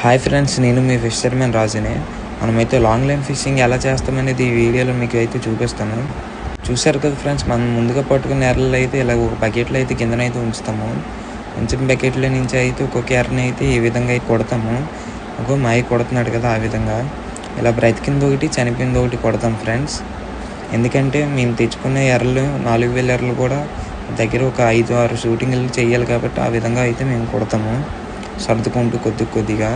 Hi friends, నేను మీ fishermen రాజుని. మనమైతే లాంగ్ లైన్ ఫిషింగ్ ఎలా చేస్తామనేది ఈ వీడియోలో మీకు అయితే చూపిస్తాను. చూశారు కదా ఫ్రెండ్స్, మనం ముందుగా పట్టుకున్న ఎర్రలు అయితే ఇలా ఒక బకెట్లో అయితే కిందనైతే ఉంచుతాము. ఉంచిన బకెట్లో నుంచి అయితే ఒక్కొక్క ఎర్రని అయితే ఈ విధంగా అయితే కొడతాము. ఒక మాయ కొడుతున్నాడు కదా, ఆ విధంగా ఇలా బ్రతికింది ఒకటి చనిపోయింది ఒకటి కొడతాం ఫ్రెండ్స్. ఎందుకంటే మేము తెచ్చుకునే ఎర్రలు 4000 ఎర్రలు కూడా దగ్గర ఒక 5-6 షూటింగ్లు చేయాలి కాబట్టి ఆ విధంగా అయితే మేము కొడతాము, సర్దుకుంటూ కొద్దిగా.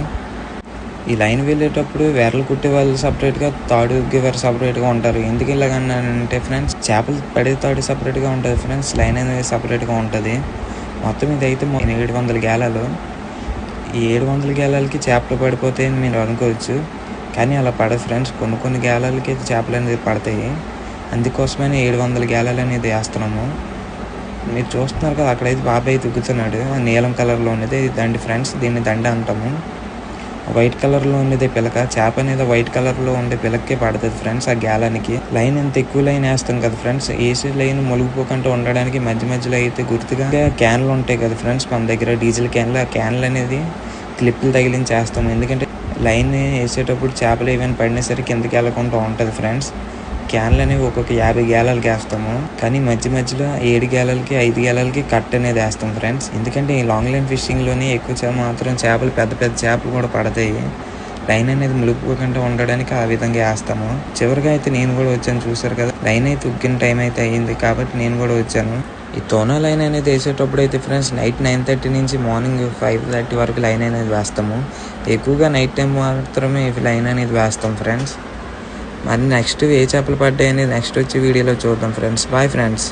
ఈ లైన్ వెళ్ళేటప్పుడు వేర్లు కుట్టే వాళ్ళు సపరేట్గా, తాడు గివర్ సపరేట్గా ఉంటారు. ఎందుకు ఇలాగంటే ఫ్రెండ్స్, చేపలు పడే తాడు సపరేట్గా ఉంటుంది ఫ్రెండ్స్, లైన్ అనేది సపరేట్గా ఉంటుంది. మొత్తం ఇదైతే 700 గేలాలు. ఈ 700 గేలాలకి చేపలు పడిపోతాయని మీరు అనుకోవచ్చు, కానీ అలా పడదు ఫ్రెండ్స్. కొన్ని గేలాలకి అయితే చేపలు అనేది పడతాయి. అందుకోసమని 700 గేలాలు అనేది వేస్తున్నాము. మీరు చూస్తున్నారు కదా, అక్కడైతే బాబాయ్ తుగ్గుతున్నాడు. నీలం కలర్లో ఉన్నది దండి ఫ్రెండ్స్, దీన్ని దండ అంటాము. వైట్ కలర్లో ఉండేది పిలక. చేప అనేది వైట్ కలర్లో ఉండే పిలకే పడుతుంది ఫ్రెండ్స్. ఆ గ్యాలానికి లైన్ ఎంత ఎక్కువ లైన్ వేస్తాం కదా ఫ్రెండ్స్, ఏసీ లైన్ మునిగిపోకుండా ఉండడానికి మధ్యలో అయితే గుర్తుగా క్యాన్లు ఉంటాయి కదా ఫ్రెండ్స్ మన దగ్గర, డీజిల్ క్యాన్లు. ఆ క్యాన్లు అనేది క్లిప్లు తగిలించేస్తాము. ఎందుకంటే లైన్ వేసేటప్పుడు చేపలు ఏమైనా పడినా సరే కిందకి వెళ్ళకుండా ఉంటుంది ఫ్రెండ్స్. క్యాన్లు అనేవి ఒక్కొక్క 50 గేలాలకి వేస్తాము, కానీ మధ్యలో 7 గేలాలకి 5 గేలాలకి కట్ అనేది వేస్తాం ఫ్రెండ్స్. ఎందుకంటే ఈ లాంగ్ లైన్ ఫిషింగ్లోనే ఎక్కువ మాత్రం చేపలు, పెద్ద చేపలు కూడా పడతాయి. లైన్ అనేది మునిగిపోకుండా ఉండడానికి ఆ విధంగా వేస్తాము. చివరిగా అయితే నేను కూడా వచ్చాను, చూసారు కదా. లైన్ అయితే ఉగ్గిన టైం అయితే అయ్యింది కాబట్టి నేను కూడా వచ్చాను. ఈ తోనా లైన్ అనేది వేసేటప్పుడు అయితే ఫ్రెండ్స్ నైట్ 9:30 నుంచి మార్నింగ్ 5:30 వరకు లైన్ అనేది వేస్తాము. ఎక్కువగా నైట్ టైం మాత్రమే లైన్ అనేది వేస్తాం ఫ్రెండ్స్. మరి నెక్స్ట్ ఏ చేపలు పడ్డాయని నెక్స్ట్ వచ్చే వీడియోలో చూద్దాం ఫ్రెండ్స్. Bye friends.